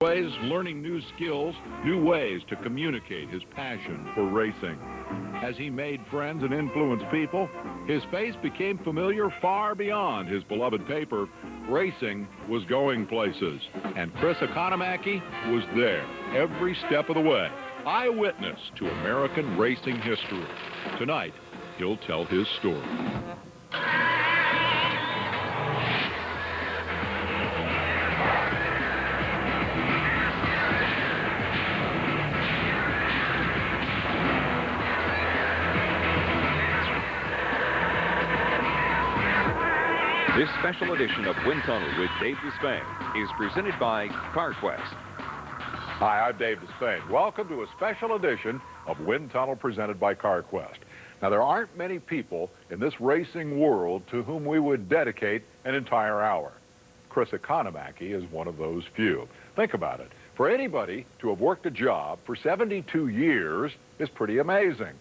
Ways, learning new skills, new ways to communicate his passion for racing. As he made friends and influenced people, his face became familiar far beyond his beloved paper. Racing was going places, and Chris Economaki was there every step of the way. Eyewitness to American racing history. Tonight, he'll tell his story. This special edition of Wind Tunnel with Dave Despain is presented by CarQuest. Hi, I'm Dave Despain. Welcome to a special edition of Wind Tunnel presented by CarQuest. Now, there aren't many people in this racing world to whom we would dedicate an entire hour. Chris Economaki is one of those few. Think about it. For anybody to have worked a job for 72 years is pretty amazing.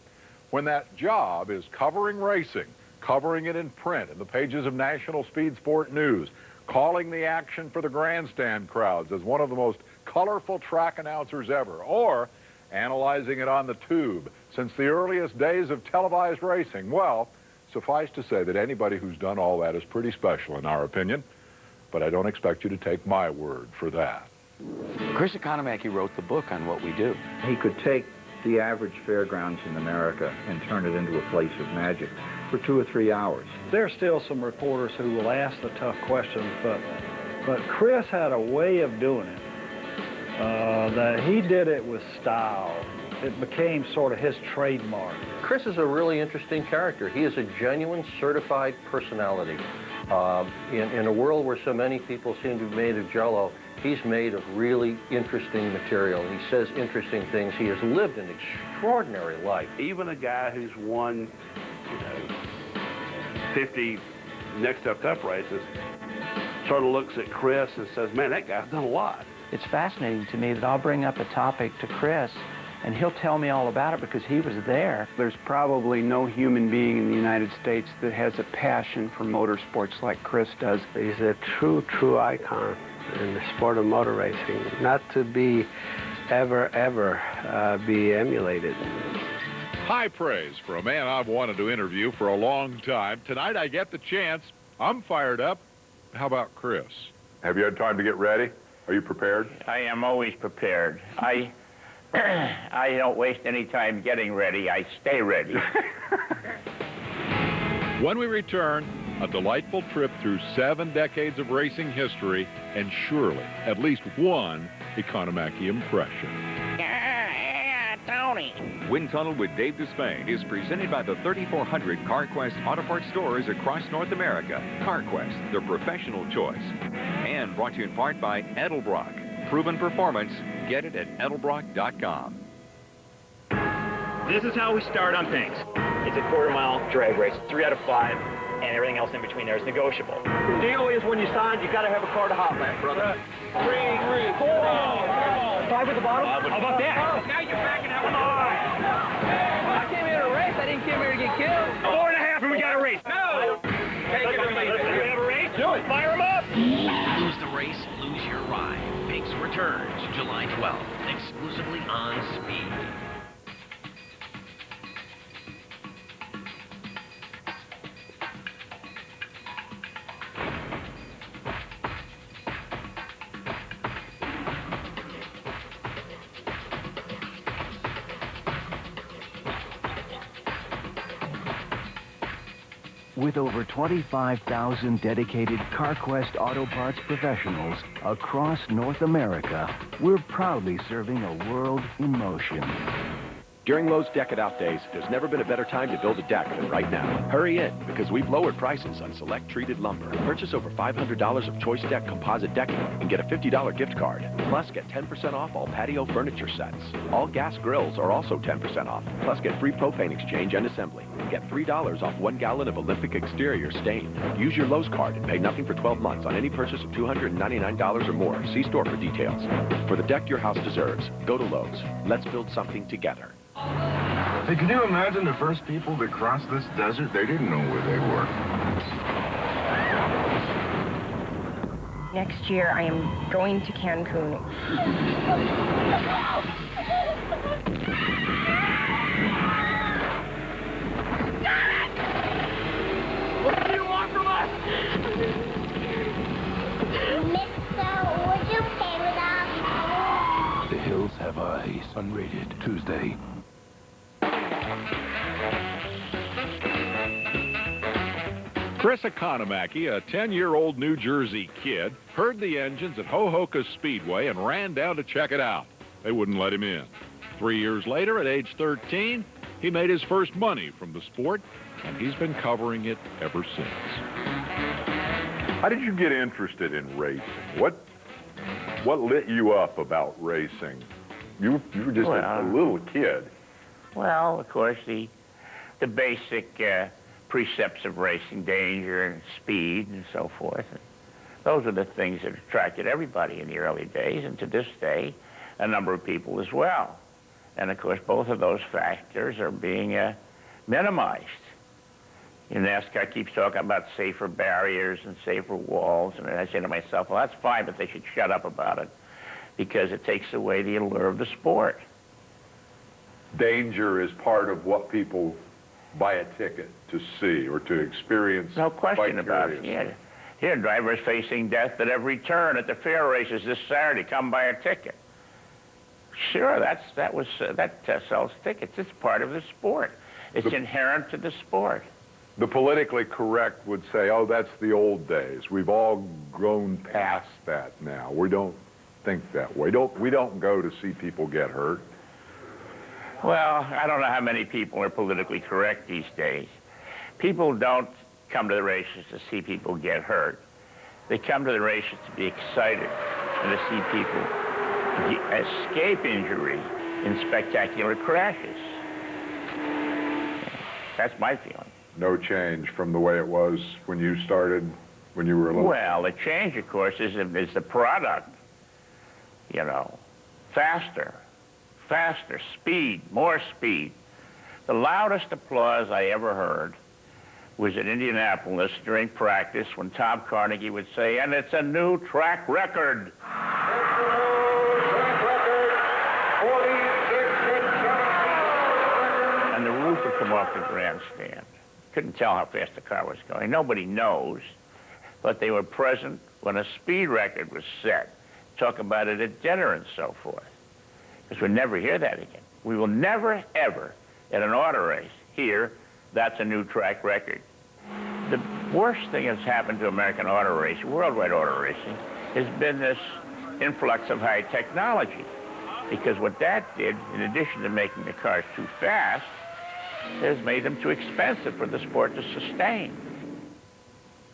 When that job is covering racing, covering it in print in the pages of National Speed Sport News, calling the action for the grandstand crowds as one of the most colorful track announcers ever, or analyzing it on the tube since the earliest days of televised racing. Well, suffice to say that anybody who's done all that is pretty special in our opinion, but I don't expect you to take my word for that. Chris Economaki wrote the book on what we do. He could take the average fairgrounds in America and turn it into a place of magic for 2 or 3 hours. There's still some reporters who will ask the tough questions, but Chris had a way of doing it, that he did it with style. It became sort of his trademark. Chris is a really interesting character. He is a genuine, certified personality. In a world where so many people seem to be made of jello, he's made of really interesting material. He says interesting things. He has lived an extraordinary life. Even a guy who's won, 50 next up races sort of looks at Chris and says, man, that guy's done a lot. It's fascinating to me that I'll bring up a topic to Chris and he'll tell me all about it because he was there. There's probably no human being in the United States that has a passion for motorsports like Chris does. He's a true icon in the sport of motor racing, not to be ever be emulated. High praise for a man I've wanted to interview for a long time. Tonight I get the chance. I'm fired up. How about Chris? Have you had time to get ready? Are you prepared? I am always prepared. I don't waste any time getting ready. I stay ready. When we return, a delightful trip through 7 decades of racing history and surely at least one Economaki impression. Tony. Wind Tunnel with Dave Despain is presented by the 3,400 CarQuest Auto Parts stores across North America. CarQuest, the professional choice. And brought to you in part by Edelbrock. Proven performance. Get it at edelbrock.com. This is how we start on things. It's a quarter-mile drag race, 3 out of 5, and everything else in between there is negotiable. The deal is when you sign, you got to have a car to hot lap, brother. 3, 4, 5 at the bottom. How about that? Now you're backing out. Come on. I came here to race. I didn't come here to get killed. 4.5 and we got a race. No. Take it or leave it. Do we have a race? Do it. Fire them up. Lose the race, lose your ride. Biggs returns July 12th, exclusively on Speed. With over 25,000 dedicated CarQuest Auto Parts professionals across North America, we're proudly serving a world in motion. During Lowe's Deck It Out days, there's never been a better time to build a deck than right now. Hurry in, because we've lowered prices on select treated lumber. Purchase over $500 of Choice Deck composite decking and get a $50 gift card. Plus, get 10% off all patio furniture sets. All gas grills are also 10% off. Plus, get free propane exchange and assembly. Get $3 off 1 gallon of Olympic exterior stain. Use your Lowe's card and pay nothing for 12 months on any purchase of $299 or more. See store for details. For the deck your house deserves, go to Lowe's. Let's build something together. Hey, can you imagine the first people that crossed this desert? They didn't know where they were. Next year, I am going to Cancun. What do you want from us? Mister, would you play with us? The Hills Have Eyes, unrated, Tuesday. Chris Economaki, a 10-year-old New Jersey kid, heard the engines at Hohokus Speedway and ran down to check it out. They wouldn't let him in. 3 years later, at age 13, he made his first money from the sport, and he's been covering it ever since. How did you get interested in racing? What lit you up about racing? You were just a little kid. Well, of course, the basic precepts of racing, danger and speed and so forth. And those are the things that attracted everybody in the early days, and to this day, a number of people as well. And of course, both of those factors are being minimized. NASCAR keeps talking about safer barriers and safer walls, and I say to myself, well, that's fine, but they should shut up about it because it takes away the allure of the sport. Danger is part of what people buy a ticket to see or to experience. No question about it. Yeah. Here, drivers facing death at every turn at the fair races this Saturday. Come buy a ticket. Sure, that sells tickets. It's part of the sport. It's inherent to the sport. The politically correct would say, oh, that's the old days. We've all grown past that now. We don't think that way. We don't go to see people get hurt. Well, I don't know how many people are politically correct these days. People don't come to the races to see people get hurt. They come to the races to be excited and to see people escape injury in spectacular crashes. That's my feeling. No change from the way it was when you started, when you were a little... Well, the change, of course, is the product. You know, faster, speed, more speed. The loudest applause I ever heard was at Indianapolis during practice when Tom Carnegie would say, and it's a new track record. And the roof would come off the grandstand. Couldn't tell how fast the car was going. Nobody knows, but they were present when a speed record was set. Talk about it at dinner and so forth. Because we'll never hear that again. We will never, ever, at an auto race, hear that's a new track record. The worst thing that's happened to American auto racing, worldwide auto racing, has been this influx of high technology. Because what that did, in addition to making the cars too fast, has made them too expensive for the sport to sustain.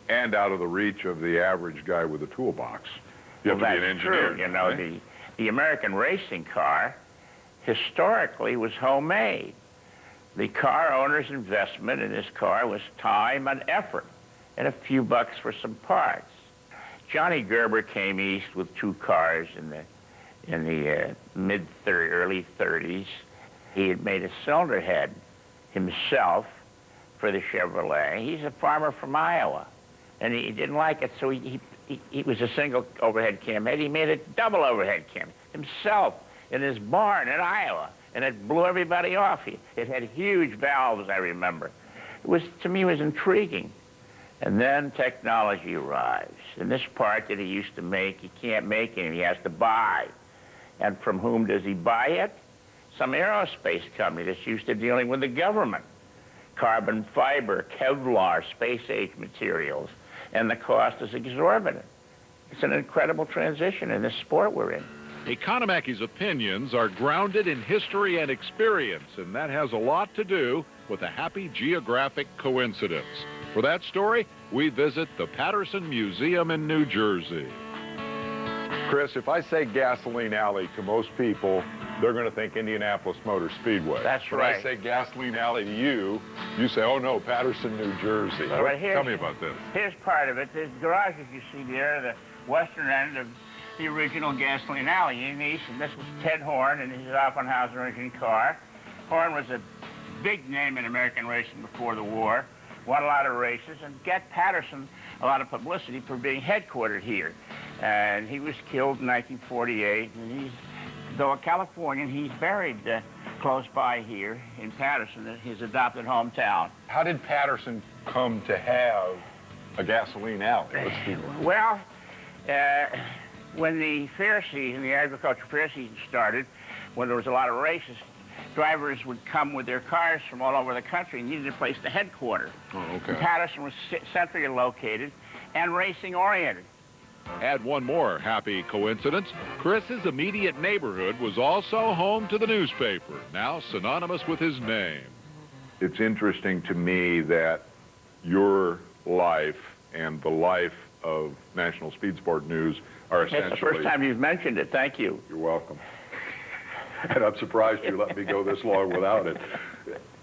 And out of the reach of the average guy with a toolbox. You have to be an engineer. True. You know, right? The American racing car historically was homemade. The car owner's investment in his car was time and effort and a few bucks for some parts. Johnny Gerber came east with two cars in the early 30s. He had made a cylinder head himself for the Chevrolet. He's a farmer from Iowa, and he didn't like it, so he was a single overhead cam head. He made a double overhead cam himself in his barn in Iowa, and it blew everybody off. It had huge valves, I remember. To me, it was intriguing. And then technology arrives. And this part that he used to make, he can't make it, he has to buy. And from whom does he buy it? Some aerospace company that's used to dealing with the government. Carbon fiber, Kevlar, space-age materials, and the cost is exorbitant. It's an incredible transition in this sport we're in. Economaki's opinions are grounded in history and experience, and that has a lot to do with a happy geographic coincidence. For that story, we visit the Patterson Museum in New Jersey. Chris, if I say Gasoline Alley to most people, they're going to think Indianapolis Motor Speedway. That's right. When I say Gasoline Alley to you, you say, oh no, Patterson, New Jersey. Right, tell me about this. Here's part of it. The garages you see there, the western end of the original Gasoline Alley in the east, and this was Ted Horn and his Offenhauser engine car. Horn was a big name in American racing before the war. won a lot of races, and get Patterson a lot of publicity for being headquartered here. And he was killed in 1948, and he's, though a Californian, he's buried close by here in Patterson, his adopted hometown. How did Patterson come to have a gasoline alley? Well, when the fair season, the agricultural fair season started, when there was a lot of races, drivers would come with their cars from all over the country and needed a place to headquarter. Oh, okay. And Patterson was centrally located and racing-oriented. Add one more happy coincidence. Chris's immediate neighborhood was also home to the newspaper, now synonymous with his name. It's interesting to me that your life and the life of National Speed Sport News are essentially... It's the first time you've mentioned it. Thank you. You're welcome. And I'm surprised you let me go this long without it.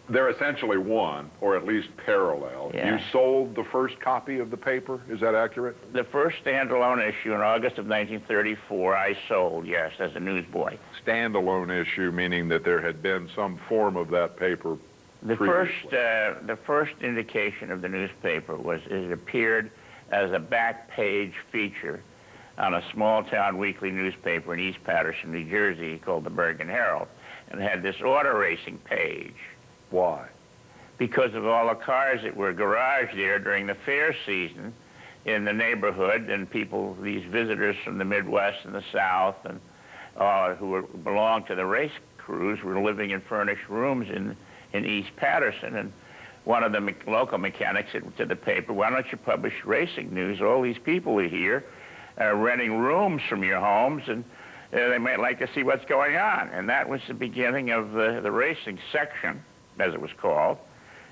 They're essentially one, or at least parallel. Yeah. You sold the first copy of the paper, is that accurate? The first standalone issue in August of 1934 I sold, yes, as a newsboy. Standalone issue, meaning that there had been some form of that paper previously. The first indication of the newspaper was it appeared as a back page feature on a small-town weekly newspaper in East Patterson, New Jersey, called the Bergen Herald, and had this auto racing page. Why? Because of all the cars that were garaged there during the fair season in the neighborhood, and people, these visitors from the Midwest and the South, and who belonged to the race crews, were living in furnished rooms in East Patterson. And one of the local mechanics said to the paper, "Why don't you publish racing news? All these people are here renting rooms from your homes, and they might like to see what's going on." And that was the beginning of the racing section, as it was called.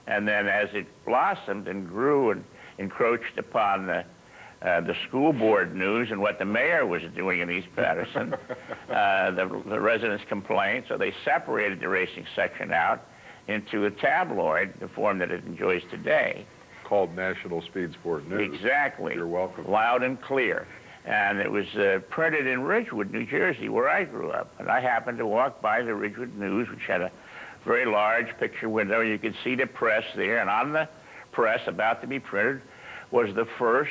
And then as it blossomed and grew and encroached upon the school board news and what the mayor was doing in East Patterson, the residents complained, so they separated the racing section out into a tabloid, the form that it enjoys today. Called National Speed Sport News. Exactly. You're welcome. Loud and clear. And it was printed in Ridgewood, New Jersey, where I grew up. And I happened to walk by the Ridgewood News, which had a very large picture window. You could see the press there. And on the press, about to be printed, was the first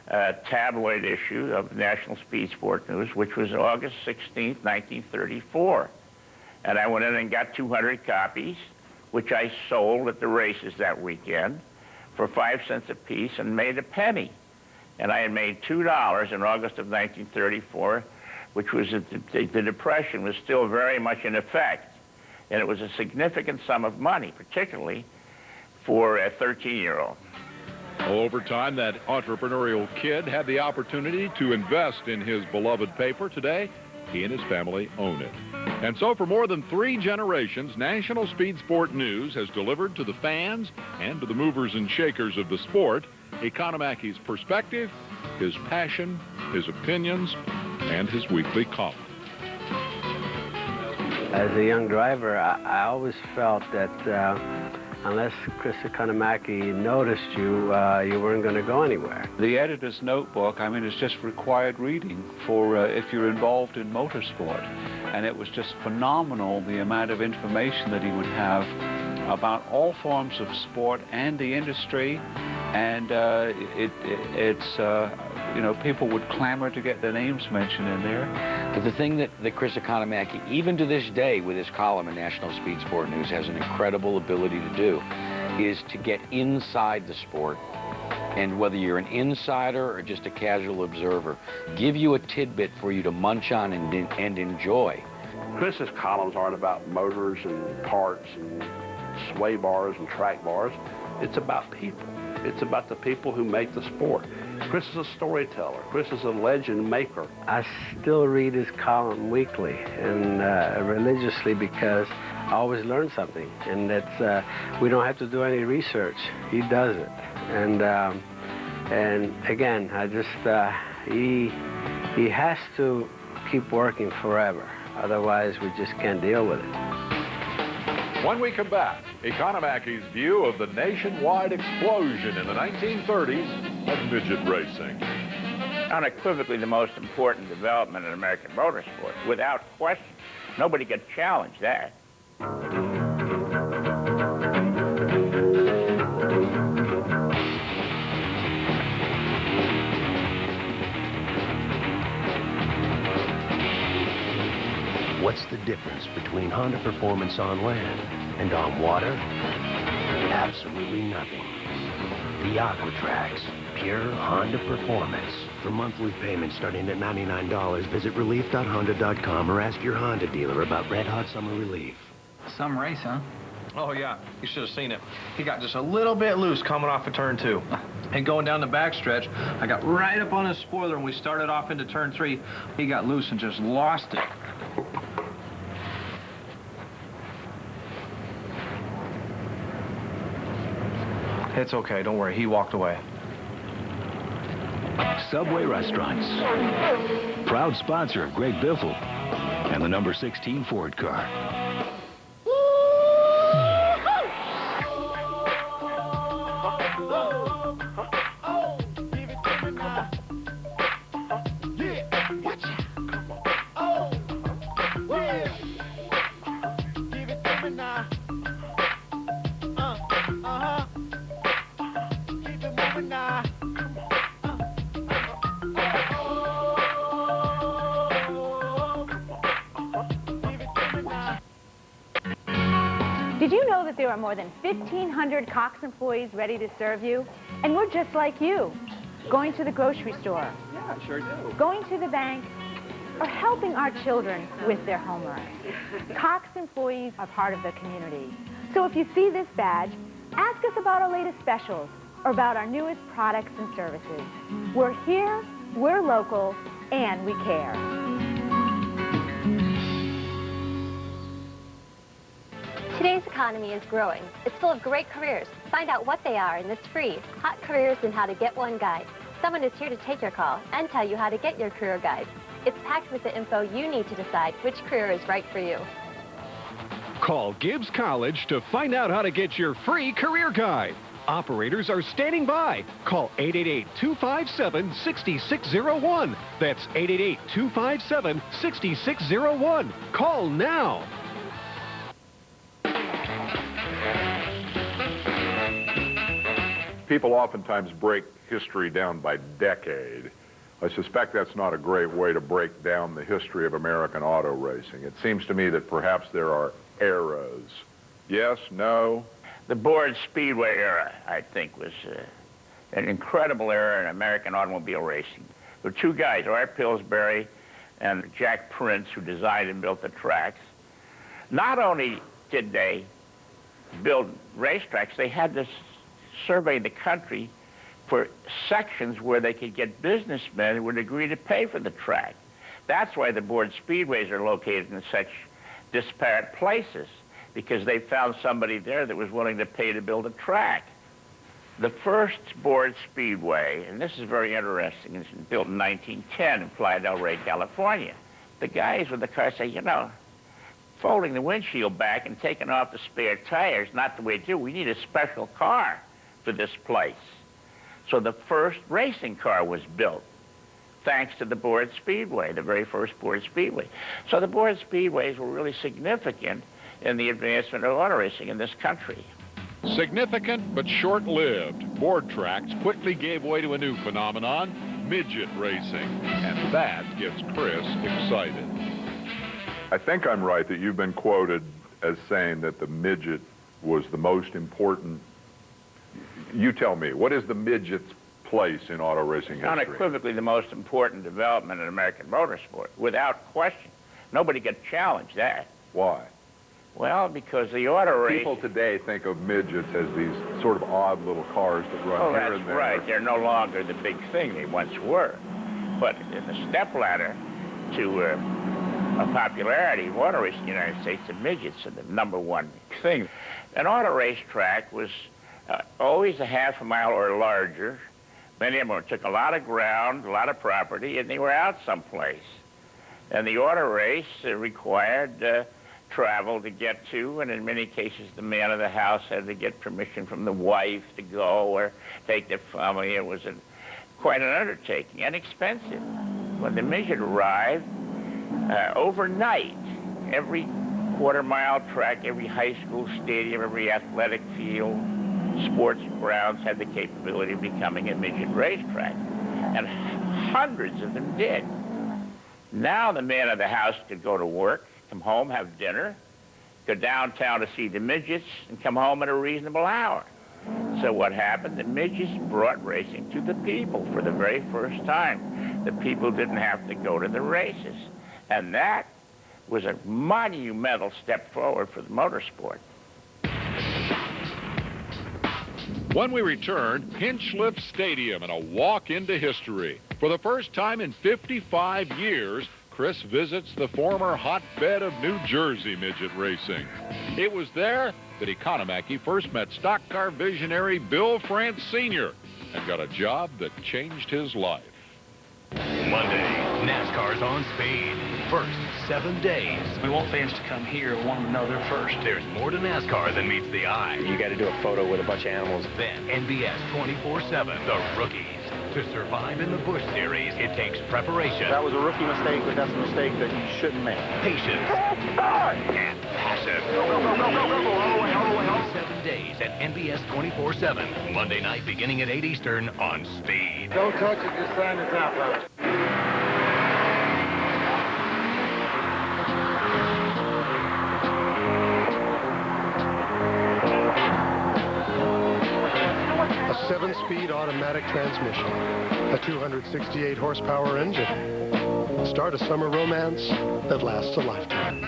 tabloid issue of National Speed Sport News, which was August 16th, 1934. And I went in and got 200 copies, which I sold at the races that weekend for 5 cents apiece and made a penny. And I had made $2 in August of 1934, which was the Depression was still very much in effect. And it was a significant sum of money, particularly for a 13-year-old. Over time, that entrepreneurial kid had the opportunity to invest in his beloved paper. Today, he and his family own it. And so for more than 3 generations, National Speed Sport News has delivered to the fans and to the movers and shakers of the sport Economaki's perspective, his passion, his opinions, and his weekly column. As a young driver, I always felt that unless Chris Economaki noticed you, you weren't going to go anywhere. The editor's notebook, I mean, it's just required reading for if you're involved in motorsport. And it was just phenomenal, the amount of information that he would have about all forms of sport and the industry. And you know, people would clamor to get their names mentioned in there. But the thing that Chris Economaki, even to this day with his column in National Speed Sport News, has an incredible ability to do, is to get inside the sport. And whether you're an insider or just a casual observer, give you a tidbit for you to munch on and enjoy. Chris's columns aren't about motors and parts and sway bars and track bars. It's about people. It's about the people who make the sport. Chris is a storyteller. Chris is a legend maker. I still read his column weekly and religiously because I always learn something. And that's, we don't have to do any research. He does it. And again, I just, he has to keep working forever. Otherwise, we just can't deal with it. When we come back, Economaki's view of the nationwide explosion in the 1930s of midget racing. Unequivocally the most important development in American motorsport, without question. Nobody could challenge that. What's the difference between Honda performance on land and on water? Absolutely nothing. The AquaTrax, pure Honda performance. For monthly payments starting at $99, visit relief.honda.com or ask your Honda dealer about Red Hot Summer Relief. Some race, huh? Oh, yeah. You should have seen it. He got just a little bit loose coming off of turn 2. And going down the backstretch, I got right up on his spoiler and we started off into turn 3. He got loose and just lost it. It's okay. Don't worry. He walked away. Subway Restaurants, proud sponsor of Greg Biffle and the number 16 Ford car. Did you know that there are more than 1,500 Cox employees ready to serve you? And we're just like you, going to the grocery store, Yeah, sure do. going to the bank, or helping our children with their homework. Cox employees are part of the community. So if you see this badge, ask us about our latest specials or about our newest products and services. We're here, we're local, and we care. Today's economy is growing. It's full of great careers. Find out what they are in this free Hot Careers and How to Get One guide. Someone is here to take your call and tell you how to get your career guide. It's packed with the info you need to decide which career is right for you. Call Gibbs College to find out how to get your free career guide. Operators are standing by. Call 888-257-6601. That's 888-257-6601. Call now. People oftentimes break history down by decade. I suspect that's not a great way to break down the history of American auto racing. It seems to me that perhaps there are eras. Yes, no? The Board Speedway era, I think, was an incredible era in American automobile racing. There were two guys, Art Pillsbury and Jack Prince, who designed and built the tracks. Not only did they build racetracks, they had to survey the country for sections where they could get businessmen who would agree to pay for the track. That's why the Board Speedways are located in such disparate places, because they found somebody there that was willing to pay to build a track. The first Board Speedway, and this is very interesting, it's built in 1910 in Playa del Rey, California. The guys with the car say, you know, folding the windshield back and taking off the spare tires, not the way to do. We need a special car for this place. So the first racing car was built, thanks to the Board Speedway, the very first Board Speedway. So the Board Speedways were really significant in the advancement of auto racing in this country. Significant but short-lived, board tracks quickly gave way to a new phenomenon, midget racing, and that gets Chris excited. I think I'm right that you've been quoted as saying that the midget was the most important. You tell me, what is the midget's place in auto racing history? Unequivocally the most important development in American motorsport, without question. Nobody could challenge that. Why? Well, because the auto race... People today think of midgets as these sort of odd little cars that run here and there. Oh, that's right. They're no longer the big thing they once were. But in the stepladder to a popularity of auto racing in the United States, the midgets are the #1 thing. An auto race track was always a half a mile or larger. Many of them took a lot of ground, a lot of property, and they were out someplace. And the auto race required travel to get to, and in many cases the man of the house had to get permission from the wife to go or take the family. It was quite an undertaking and expensive. When the midget arrived, overnight, every quarter-mile track, every high school stadium, every athletic field, sports grounds had the capability of becoming a midget racetrack, and hundreds of them did. Now the man of the house could go to work, come home, have dinner, go downtown to see the midgets, and come home at a reasonable hour. So what happened? The midgets brought racing to the people for the very first time. The people didn't have to go to the races. And that was a monumental step forward for the motorsport. When we return, Hinchliffe Stadium and a walk into history. For the first time in 55 years, Chris visits the former hotbed of New Jersey midget racing. It was there that Economaki first met stock car visionary Bill France Sr. and got a job that changed his life. Monday, NASCAR's on speed. First 7 days. We want fans to come here one another first. There's more to NASCAR than meets the eye. You got to do a photo with a bunch of animals. Then NBS 24/7, the rookies. To survive in the Busch Series, it takes preparation. That was a rookie mistake, but that's a mistake that you shouldn't make. Patience. And passion. All the way. 7 days at NBS 24/7. Monday night beginning at 8 Eastern on Speed. Don't touch it, just sign the top out. A 7-speed automatic transmission, a 268 horsepower engine. Start a summer romance that lasts a lifetime.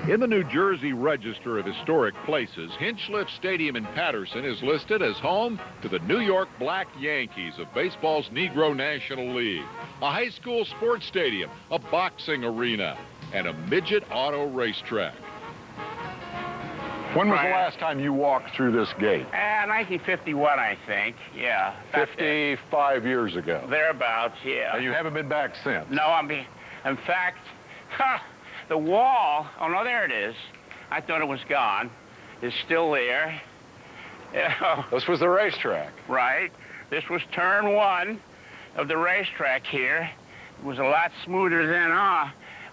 In the New Jersey Register of Historic Places, Hinchliffe Stadium in Paterson is listed as home to the New York Black Yankees of baseball's Negro National League, a high school sports stadium, a boxing arena, and a midget auto racetrack. When was the last time you walked through this gate? 1951, I think, yeah. 55 years ago. Thereabouts, yeah. And you haven't been back since? No, in fact, the wall, oh no, there it is. I thought it was gone. It's still there. This was the racetrack. Right. This was turn 1 of the racetrack here. It was a lot smoother than,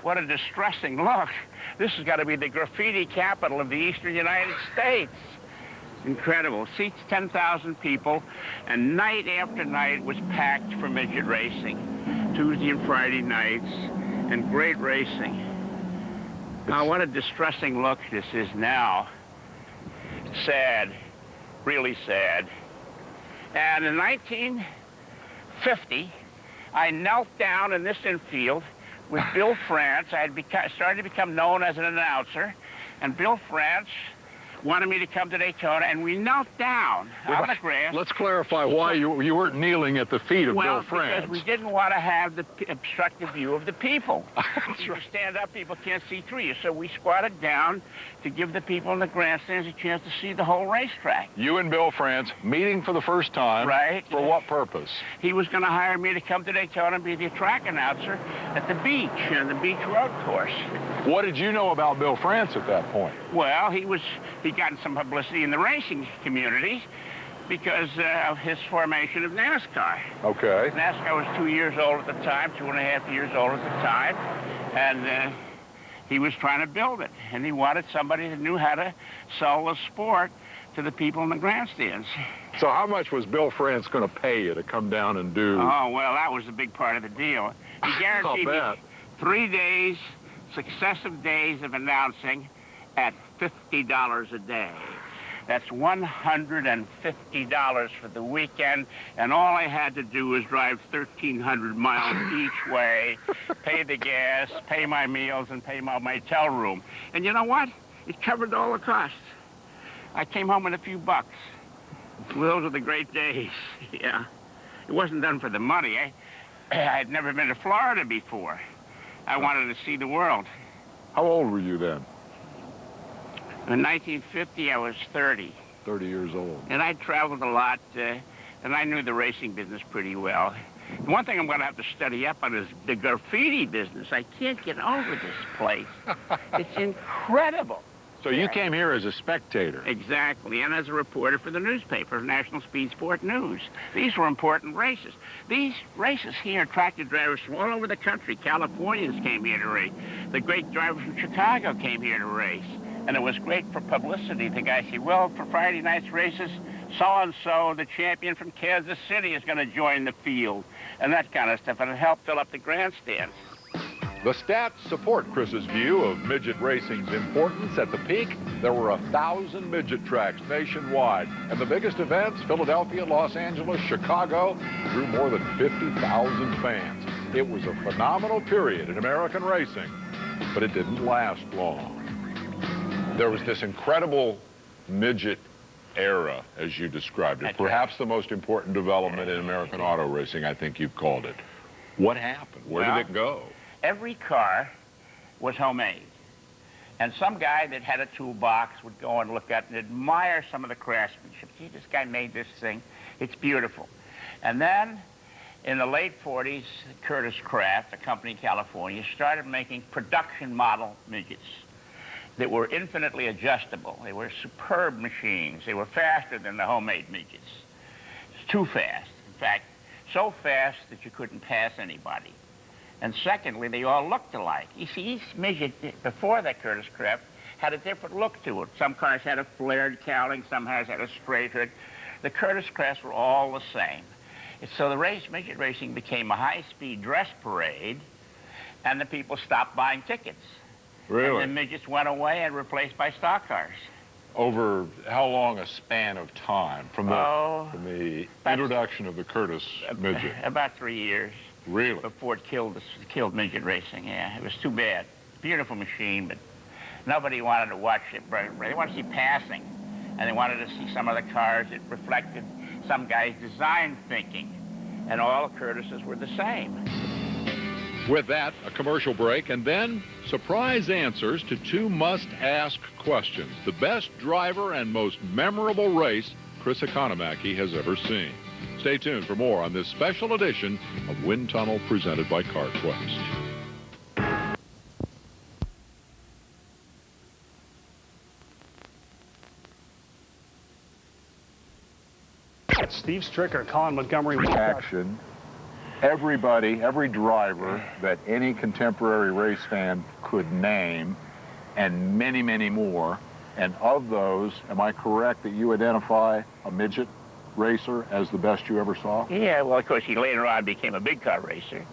what a distressing look. This has got to be the graffiti capital of the eastern United States. Incredible. Seats 10,000 people, and night after night was packed for midget racing. Tuesday and Friday nights, and great racing. Now, what a distressing look this is now. Sad, really sad. And in 1950, I knelt down in this infield with Bill France. I had started to become known as an announcer, and Bill France wanted me to come to Daytona, and we knelt down on the grass. Let's clarify why you weren't kneeling at the feet of Bill France. Because we didn't want to have the obstructive view of the people. If you stand up, people can't see through you. So we squatted down to give the people in the grandstands a chance to see the whole racetrack. You and Bill France meeting for the first time. Right. For what purpose? He was going to hire me to come to Daytona and be the track announcer at the beach, and the beach road course. What did you know about Bill France at that point? Well, he'd gotten some publicity in the racing community because of his formation of NASCAR. Okay. NASCAR was 2 years old at the time, 2.5 years old at the time, and he was trying to build it, and he wanted somebody that knew how to sell the sport to the people in the grandstands. So how much was Bill France going to pay you to come down and do? Oh, well, that was a big part of the deal. He guaranteed me 3 days, successive days of announcing at $50 a day. That's $150 for the weekend, and all I had to do was drive 1,300 miles each way, pay the gas, pay my meals, and pay my motel room. And you know what? It covered all the costs. I came home with a few bucks. Those were the great days, yeah. It wasn't done for the money. I had never been to Florida before. I wanted to see the world. How old were you then? In 1950, I was 30. 30 years old. And I traveled a lot, and I knew the racing business pretty well. The one thing I'm going to have to study up on is the graffiti business. I can't get over this place. It's incredible. So you came here as a spectator. Exactly, and as a reporter for the newspaper, National Speed Sport News. These were important races. These races here attracted drivers from all over the country. Californians came here to race. The great drivers from Chicago came here to race. And it was great for publicity. The guy said, well, for Friday night's races, so-and-so, the champion from Kansas City, is going to join the field, and that kind of stuff. And it helped fill up the grandstands. The stats support Chris's view of midget racing's importance. At the peak, there were 1,000 midget tracks nationwide, and the biggest events, Philadelphia, Los Angeles, Chicago, drew more than 50,000 fans. It was a phenomenal period in American racing, but it didn't last long. There was this incredible midget era, as you described it, perhaps the most important development in American auto racing, I think you've called it. What happened? Where did it go? Every car was homemade. And some guy that had a toolbox would go and look at and admire some of the craftsmanship. Gee, this guy made this thing. It's beautiful. And then in the late 40s, Curtis Craft, a company in California, started making production model midgets that were infinitely adjustable. They were superb machines. They were faster than the homemade midgets. It's too fast. In fact, so fast that you couldn't pass anybody. And secondly, they all looked alike. You see, each midget before that Curtis Craft had a different look to it. Some cars had a flared cowling, some cars had a straight hood. The Curtis Crafts were all the same. And so the midget racing became a high-speed dress parade, and the people stopped buying tickets. Really? And the midgets went away and replaced by stock cars. Over how long a span of time from the introduction of the Curtis midget? About 3 years. Really? Before it killed midget racing, yeah. It was too bad. Beautiful machine, but nobody wanted to watch it. They wanted to see passing, and they wanted to see some of the cars that reflected some guy's design thinking, and all Curtises were the same. With that, a commercial break, and then surprise answers to two must-ask questions. The best driver and most memorable race Chris Economaki has ever seen. Stay tuned for more on this special edition of Wind Tunnel presented by CarQuest. Steve Stricker, Colin Montgomery. Action. Everybody, every driver that any contemporary race fan could name, and many, many more. And of those, am I correct that you identify a midget racer as the best you ever saw? Yeah, well, of course, he later on became a big car racer.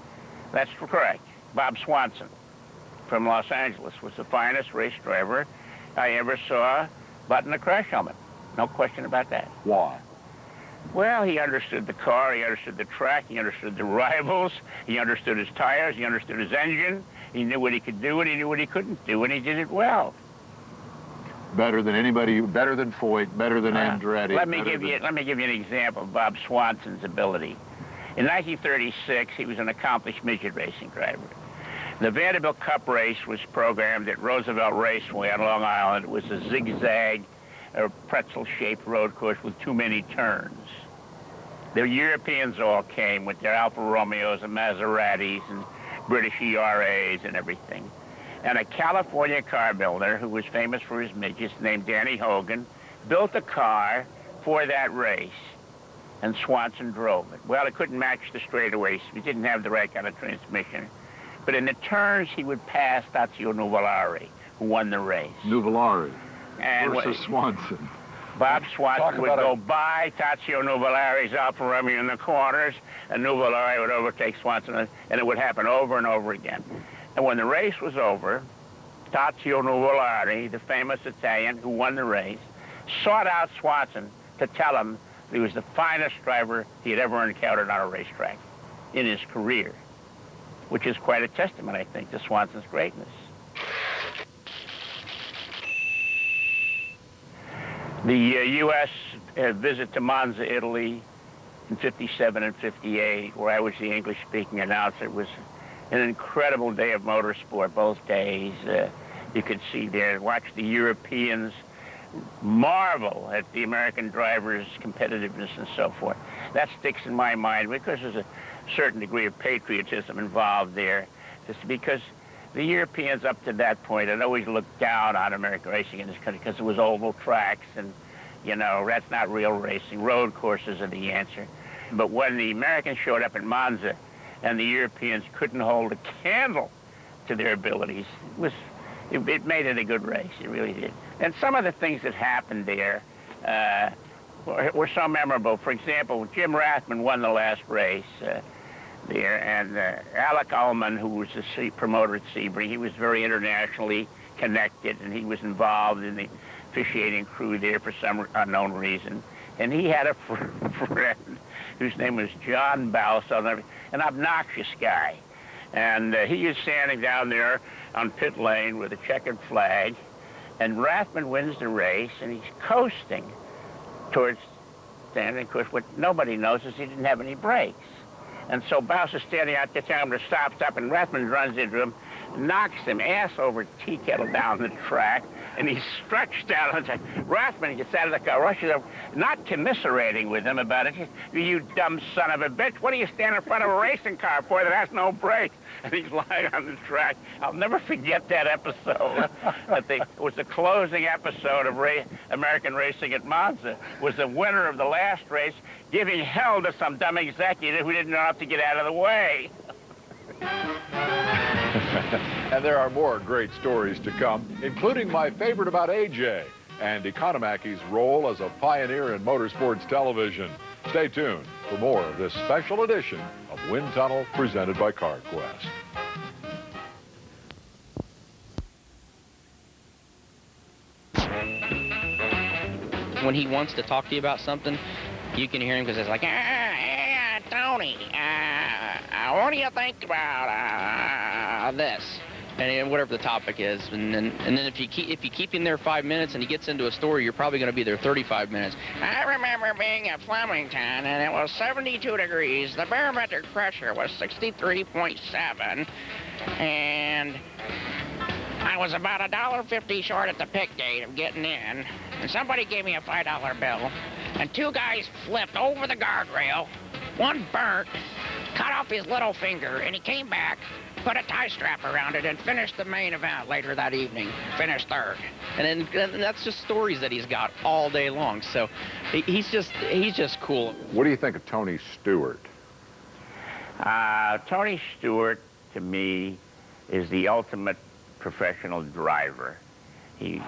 That's correct. Bob Swanson from Los Angeles was the finest race driver I ever saw button a crash helmet. No question about that. Why? Well, he understood the car, he understood the track, he understood the rivals, he understood his tires, he understood his engine, he knew what he could do and he knew what he couldn't do, and he did it well. Better than anybody, better than Foyt, better than Andretti. Let me give you an example of Bob Swanson's ability. In 1936, he was an accomplished midget racing driver. The Vanderbilt Cup race was programmed at Roosevelt Raceway on Long Island. It was a zigzag, pretzel-shaped road course with too many turns. The Europeans all came with their Alfa Romeos and Maseratis and British ERAs and everything. And a California car builder who was famous for his midgets named Danny Hogan built a car for that race, and Swanson drove it. Well, it couldn't match the straightaways. He didn't have the right kind of transmission. But in the turns, he would pass Tazio Nuvolari, who won the race. Nuvolari and versus Swanson. Bob Swanson would go by Tazio Nuvolari's Alfa Romeo in the corners, and Nuvolari would overtake Swanson, and it would happen over and over again. And when the race was over, Tazio Nuvolari, the famous Italian who won the race, sought out Swanson to tell him he was the finest driver he had ever encountered on a racetrack in his career, which is quite a testament, I think, to Swanson's greatness. The U.S. visit to Monza, Italy in 57 and 58, where I was the English-speaking announcer, was an incredible day of motorsport, both days. You could see there, watch the Europeans marvel at the American drivers' competitiveness and so forth. That sticks in my mind because there's a certain degree of patriotism involved there, just because the Europeans up to that point had always looked down on American racing in this country because it was oval tracks and, you know, that's not real racing. Road courses are the answer. But when the Americans showed up at Monza and the Europeans couldn't hold a candle to their abilities, it made it a good race. It really did. And some of the things that happened there were so memorable. For example, Jim Rathman won the last race. there, and Alec Ullman, who was the promoter at Sebring, he was very internationally connected, and he was involved in the officiating crew there for some unknown reason. And he had a friend whose name was John Bouse, an obnoxious guy. And he is standing down there on pit lane with a checkered flag, and Rathman wins the race, and he's coasting towards standing. Of course, what nobody knows is he didn't have any brakes. And so Bouse is standing out there telling him to stop, and Rathman runs into him, knocks him ass over tea kettle down the track, and he's stretched out. And Rathman gets out of the car, rushes up, not commiserating with him about it. You dumb son of a bitch, what do you stand in front of a racing car for that has no brakes? And he's lying on the track. I'll never forget that episode. It was the closing episode of American Racing at Monza. Was the winner of the last race giving hell to some dumb executive who didn't know how to get out of the way. And there are more great stories to come, including my favorite about AJ and Economaki's role as a pioneer in motorsports television. Stay tuned for more of this special edition of Wind Tunnel presented by CarQuest. When he wants to talk to you about something, you can hear him because it's like, Tony, what do you think about this? And whatever the topic is, and then if you keep him there 5 minutes and he gets into a story, you're probably going to be there 35 minutes. I remember being at Flemington, and it was 72 degrees. The barometric pressure was 63.7, and I was about $1.50 short at the pick gate of getting in, and somebody gave me a $5 bill, and two guys flipped over the guardrail. One burnt, cut off his little finger, and he came back, put a tie strap around it, and finished the main event later that evening. Finished third. And that's just stories that he's got all day long. So he's just cool. What do you think of Tony Stewart? Tony Stewart, to me, is the ultimate professional driver. He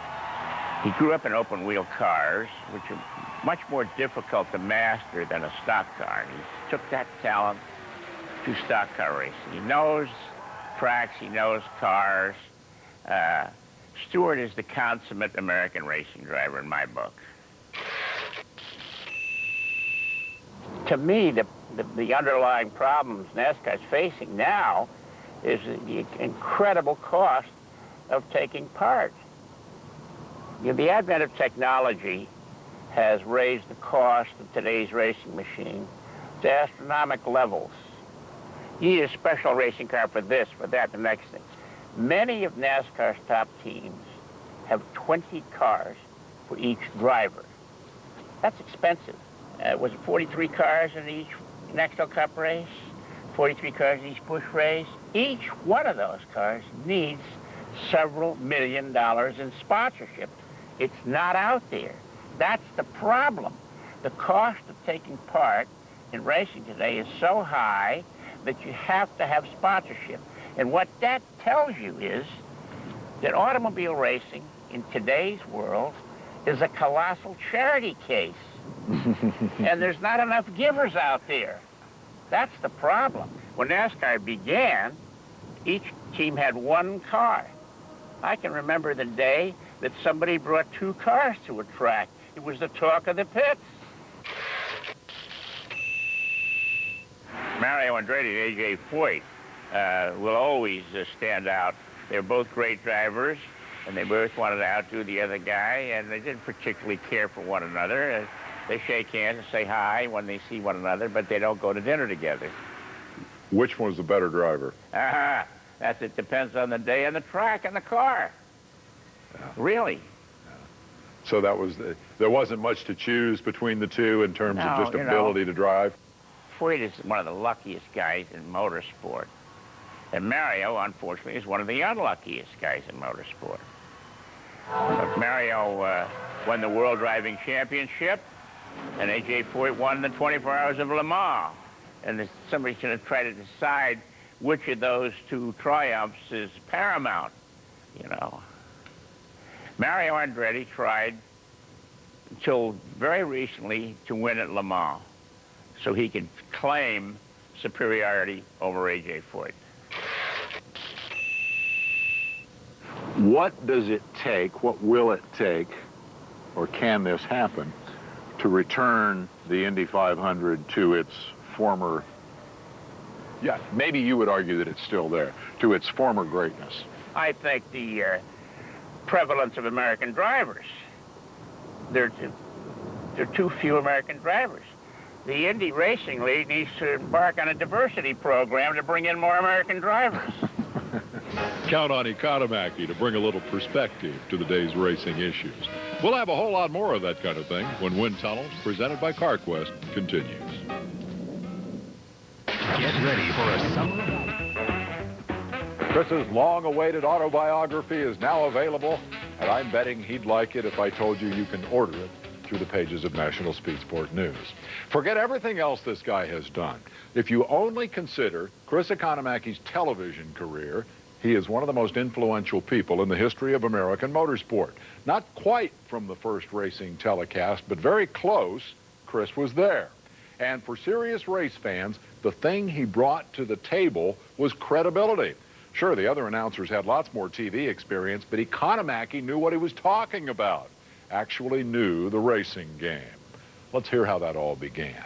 grew up in open-wheel cars, which are much more difficult to master than a stock car. He took that talent to stock car racing. He knows tracks, he knows cars. Stewart is the consummate American racing driver in my book. To me, the underlying problems NASCAR is facing now is the incredible cost of taking part. You know, the advent of technology has raised the cost of today's racing machine to astronomical levels. You need a special racing car for this, for that, the next thing. Many of NASCAR's top teams have 20 cars for each driver. That's expensive. Was it 43 cars in each National Cup race? 43 cars in each Busch race? Each one of those cars needs several $1 million in sponsorship. It's not out there. That's the problem. The cost of taking part in racing today is so high that you have to have sponsorship. And what that tells you is that automobile racing in today's world is a colossal charity case. And there's not enough givers out there. That's the problem. When NASCAR began, each team had one car. I can remember the day that somebody brought two cars to a track. It was the talk of the pits. Mario Andretti and A.J. Foyt will always stand out. They're both great drivers, and they both wanted to outdo the other guy, and they didn't particularly care for one another. They shake hands and say hi when they see one another, but they don't go to dinner together. Which one's the better driver? It depends on the day and the track and the car. Yeah. Really. So there wasn't much to choose between the two in terms of just ability to drive? Foyt is one of the luckiest guys in motorsport. And Mario, unfortunately, is one of the unluckiest guys in motorsport. But Mario won the World Driving Championship, and A.J. Foyt won the 24 Hours of Le Mans. And somebody's going to try to decide which of those two triumphs is paramount, you know. Mario Andretti tried until very recently to win at Le Mans so he could claim superiority over A.J. Foyt. What does it take, what will it take, or can this happen, to return the Indy 500 to its former, yeah, maybe you would argue that it's still there, to its former greatness? I think the prevalence of American drivers. There are too few American drivers. The Indy Racing League needs to embark on a diversity program to bring in more American drivers. Count on Economaki to bring a little perspective to the day's racing issues. We'll have a whole lot more of that kind of thing when Wind Tunnel, presented by CarQuest, continues. Get ready for a summer. Chris's long-awaited autobiography is now available, and I'm betting he'd like it if I told you you can order it through the pages of National Speed Sport News. Forget everything else this guy has done. If you only consider Chris Economaki's television career, he is one of the most influential people in the history of American motorsport. Not quite from the first racing telecast, but very close. Chris was there. And for serious race fans, the thing he brought to the table was credibility. Sure, the other announcers had lots more TV experience, but Economaki knew what he was talking about. Actually knew the racing game. Let's hear how that all began.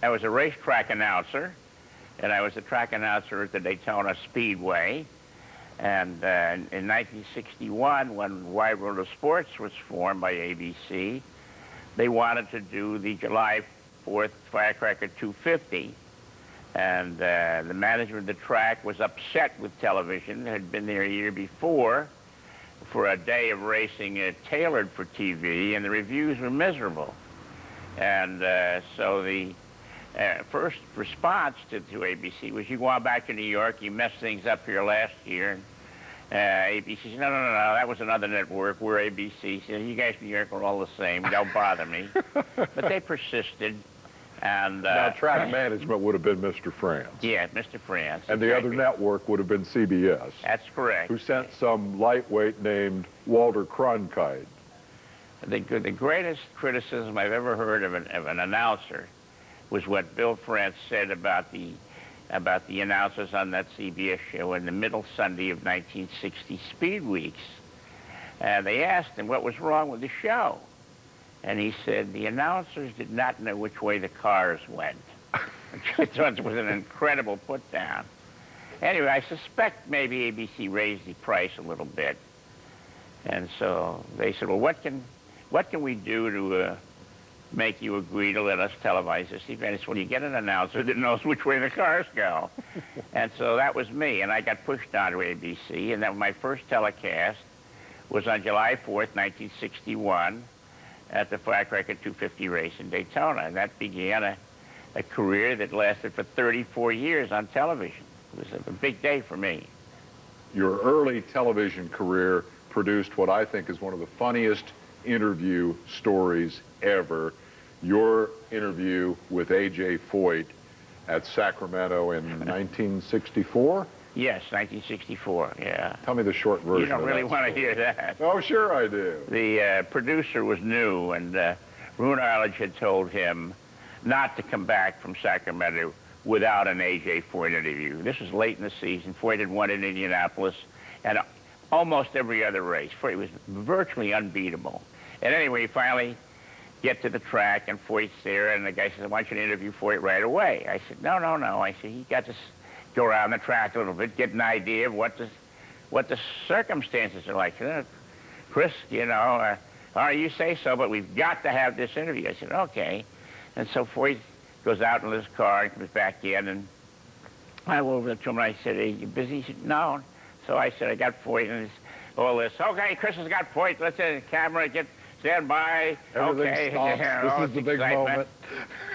I was a racetrack announcer, and I was a track announcer at the Daytona Speedway. And in 1961, when Wide World of Sports was formed by ABC, they wanted to do the July 4th Firecracker 250. And the management of the track was upset with television. It had been there a year before for a day of racing tailored for TV, and the reviews were miserable. And so the first response to ABC was, you go on back to New York, you messed things up here last year. And ABC said, no, that was another network. We're ABC. Said, you guys in New York are all the same. Don't bother me. But they persisted. And now, track management would have been Mr. France. Yeah, Mr. France. And the other network would have been CBS. That's correct. Who sent some lightweight named Walter Cronkite. The greatest criticism I've ever heard of an announcer was what Bill France said about the announcers on that CBS show in the middle Sunday of 1960 Speed Weeks. They asked him what was wrong with the show. And he said the announcers did not know which way the cars went. Which I thought was an incredible put down. Anyway, I suspect maybe ABC raised the price a little bit. And so they said, well, what can we do to make you agree to let us televise this event? It's when you get an announcer that knows which way the cars go. And so that was me, and I got pushed onto ABC, and then my first telecast was on July 4th, 1961, at the Firecracker 250 race in Daytona, and that began a career that lasted for 34 years on television. It was a big day for me. Your early television career produced what I think is one of the funniest interview stories ever. Your interview with A.J. Foyt at Sacramento in 1964? Yes, 1964, yeah. Tell me the short version. You don't really want to hear that. Oh, sure I do. The producer was new, and Roone Arledge had told him not to come back from Sacramento without an A.J. Foyt interview. This was late in the season. Foyt had won in Indianapolis, and almost every other race. Foyt was virtually unbeatable. And anyway, he finally get to the track, and Foyt's there, and the guy says, I want you to interview Foyt right away. I said, no. I said, he got to go around the track a little bit, get an idea of what the circumstances are like. Chris, you you say so, but we've got to have this interview. I said, okay. And so Foyt goes out in his car and comes back in, and I went over to him and I said, hey, you busy? He said, no. So I said, I got Foyt and all this. Okay, Chris has got Foyt. Let's get the camera, stand by. Everything okay. stops. This is the big moment.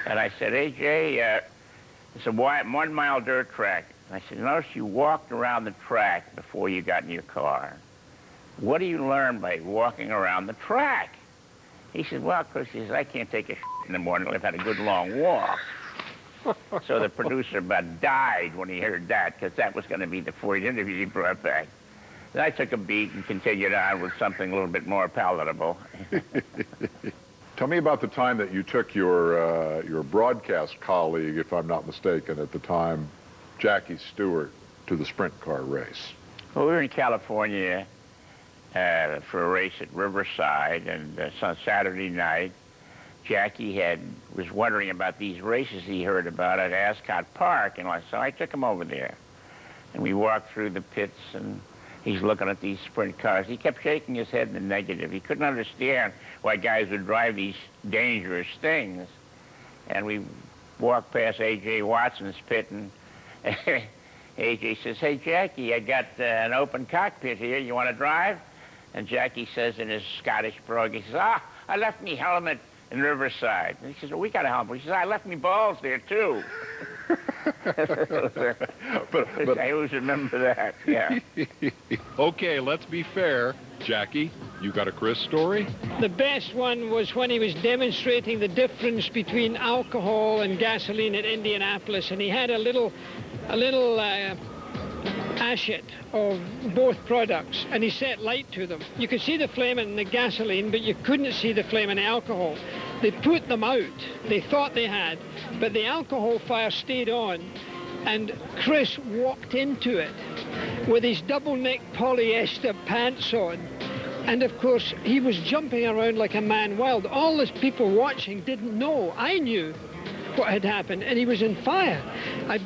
And I said, AJ, it's a 1 mile dirt track. And I said, notice you walked around the track before you got in your car. What do you learn by walking around the track? He said, well, Chris, he says, I can't take a in the morning until I've had a good long walk. So the producer about died when he heard that, because that was going to be the Foyt interview he brought back. Then I took a beat and continued on with something a little bit more palatable. Tell me about the time that you took your broadcast colleague, if I'm not mistaken, at the time, Jackie Stewart, to the sprint car race. Well, we were in California for a race at Riverside, and on Saturday night, Jackie was wondering about these races he heard about at Ascot Park, and so I took him over there. And we walked through the pits, and he's looking at these sprint cars. He kept shaking his head in the negative. He couldn't understand why guys would drive these dangerous things. And we walked past A.J. Watson's pit, and A.J. says, "Hey, Jackie, I got an open cockpit here. You want to drive?" And Jackie says in his Scottish brogue, he says, "I left me helmet in Riverside." And he says, "Well, we got a helmet." He says, "I left me balls there, too." but I always remember that, yeah. Okay, let's be fair. Jackie, you got a Chris story? The best one was when he was demonstrating the difference between alcohol and gasoline at Indianapolis, and he had a little ashet of both products, and he set light to them. You could see the flame in the gasoline, but you couldn't see the flame in the alcohol. They put them out. They thought they had, but the alcohol fire stayed on, and Chris walked into it with his double-neck polyester pants on. And of course, he was jumping around like a man wild. All these people watching didn't know. I knew what had happened, and he was in fire. I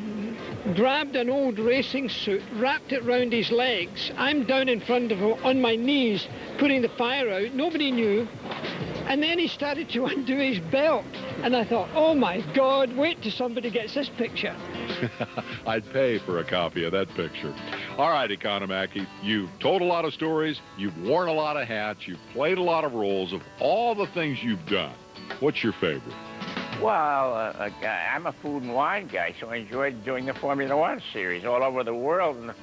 grabbed an old racing suit, wrapped it round his legs. I'm down in front of him on my knees, putting the fire out. Nobody knew. And then he started to undo his belt. And I thought, oh my God, wait till somebody gets this picture. I'd pay for a copy of that picture. All right, Economaki, you've told a lot of stories, you've worn a lot of hats, you've played a lot of roles. Of all the things you've done, what's your favorite? Well, I'm a food and wine guy, so I enjoyed doing the Formula One series all over the world in the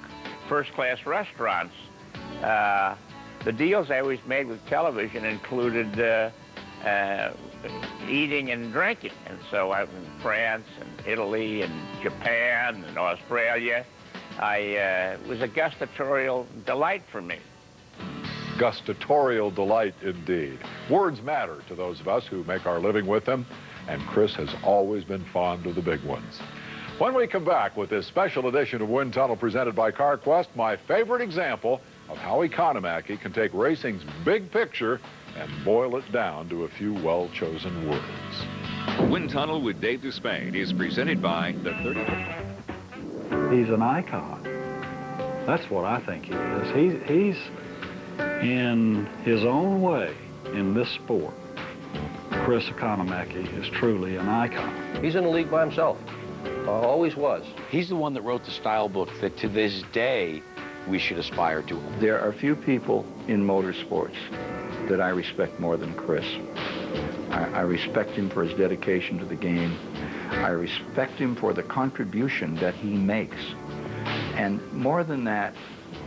first-class restaurants. The deals I always made with television included eating and drinking. And so I was in France and Italy and Japan and Australia. It was a gustatorial delight for me. Gustatorial delight indeed. Words matter to those of us who make our living with them, and Chris has always been fond of the big ones. When we come back with this special edition of Wind Tunnel presented by CarQuest, my favorite example of how Economaki can take racing's big picture and boil it down to a few well-chosen words. Wind Tunnel with Dave Despain is presented by the 30... He's an icon. That's what I think he is. He's in his own way in this sport. Chris Economaki is truly an icon. He's in a league by himself. Always was. He's the one that wrote the style book that to this day we should aspire to. There are few people in motorsports that I respect more than Chris. I respect him for his dedication to the game. I respect him for the contribution that he makes. And more than that,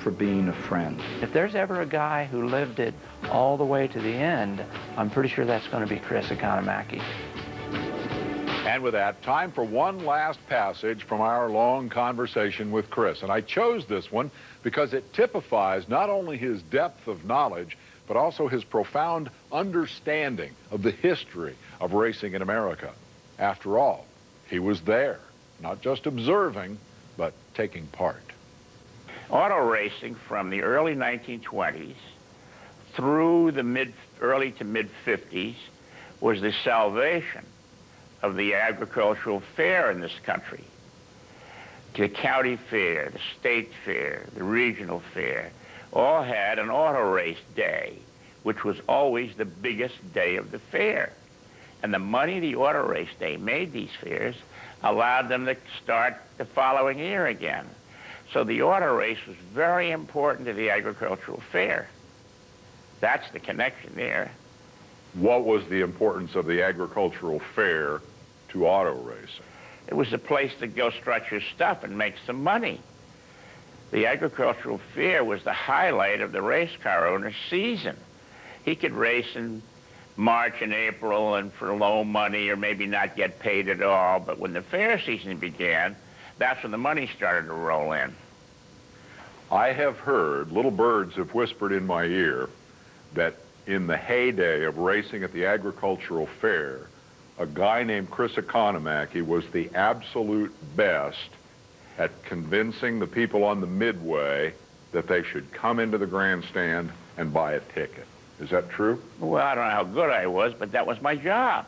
for being a friend. If there's ever a guy who lived it all the way to the end, I'm pretty sure that's going to be Chris Economaki. And with that, time for one last passage from our long conversation with Chris. And I chose this one because it typifies not only his depth of knowledge, but also his profound understanding of the history of racing in America. After all, he was there, not just observing, but taking part. Auto racing from the early 1920s through the early to mid-50s was the salvation of the agricultural fair in this country. The county fair, the state fair, the regional fair, all had an auto race day, which was always the biggest day of the fair. And the money the auto race day made these fairs allowed them to start the following year again. So the auto race was very important to the agricultural fair. That's the connection there. What was the importance of the agricultural fair to auto racing? It was a place to go strut your stuff and make some money. The agricultural fair was the highlight of the race car owner's season. He could race in March and April and for low money or maybe not get paid at all, but when the fair season began, that's when the money started to roll in. I have heard, little birds have whispered in my ear, that in the heyday of racing at the agricultural fair, a guy named Chris Economaki was the absolute best at convincing the people on the midway that they should come into the grandstand and buy a ticket. Is that true? Well, I don't know how good I was, but that was my job.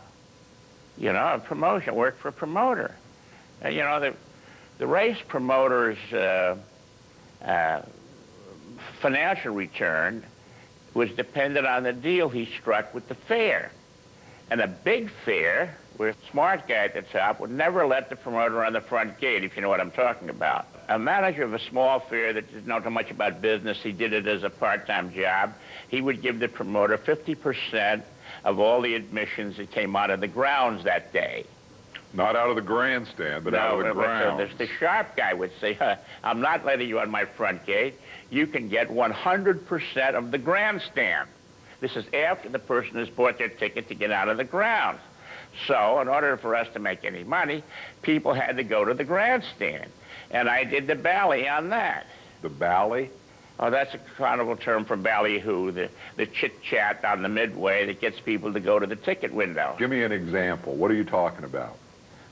You know, a promotion, worked for a promoter. You know, the race promoter's financial return was dependent on the deal he struck with the fair. And a big fair, where a smart guy at the top would never let the promoter on the front gate, if you know what I'm talking about. A manager of a small fair that didn't know too much about business, he did it as a part-time job, he would give the promoter 50% of all the admissions that came out of the grounds that day. Not out of the grandstand, but out of the grounds. The sharp guy would say, I'm not letting you on my front gate. You can get 100% of the grandstand. This is after the person has bought their ticket to get out of the grounds. So in order for us to make any money, people had to go to the grandstand. And I did the bally on that. The bally? Oh, that's a carnival term for ballyhoo, the chit-chat on the midway that gets people to go to the ticket window. Give me an example. What are you talking about?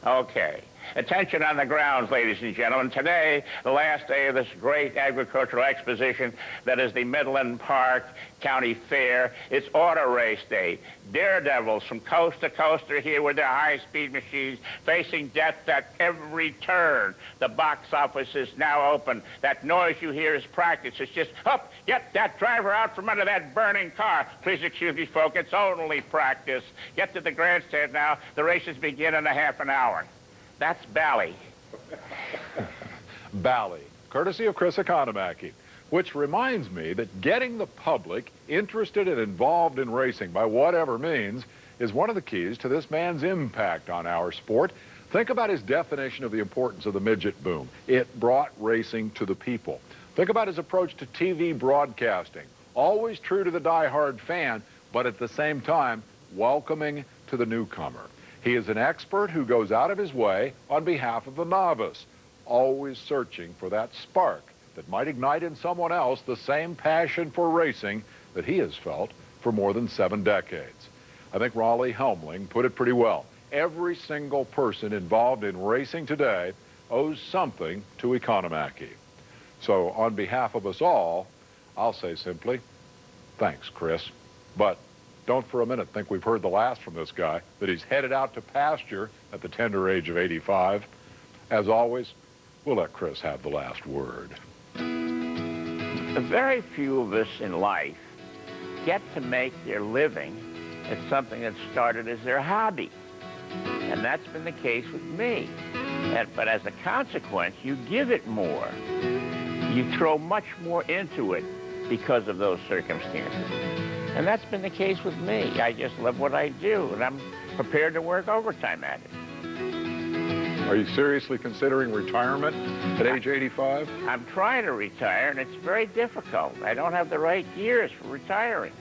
Okay. Attention on the grounds, ladies and gentlemen. Today, the last day of this great agricultural exposition that is the Midland Park County Fair. It's auto race day. Daredevils from coast to coast are here with their high-speed machines, facing death at every turn. The box office is now open. That noise you hear is practice. It's just, up, get that driver out from under that burning car. Please excuse me, folks, it's only practice. Get to the grandstand now. The races begin in a half an hour. That's bally. Bally, courtesy of Chris Economaki. Which reminds me that getting the public interested and involved in racing by whatever means is one of the keys to this man's impact on our sport. Think about his definition of the importance of the midget boom. It brought racing to the people. Think about his approach to TV broadcasting. Always true to the die-hard fan, but at the same time, welcoming to the newcomer. He is an expert who goes out of his way on behalf of the novice, always searching for that spark that might ignite in someone else the same passion for racing that he has felt for more than 7 decades. I think Raleigh Helmling put it pretty well. Every single person involved in racing today owes something to Economaki. So on behalf of us all, I'll say simply, thanks, Chris. But don't for a minute think we've heard the last from this guy, that he's headed out to pasture at the tender age of 85. As always, we'll let Chris have the last word. Very few of us in life get to make their living at something that started as their hobby. And that's been the case with me. But as a consequence, you give it more. You throw much more into it because of those circumstances. And that's been the case with me. I just love what I do, and I'm prepared to work overtime at it. Are you seriously considering retirement at age 85? I'm trying to retire, and it's very difficult. I don't have the right years for retiring.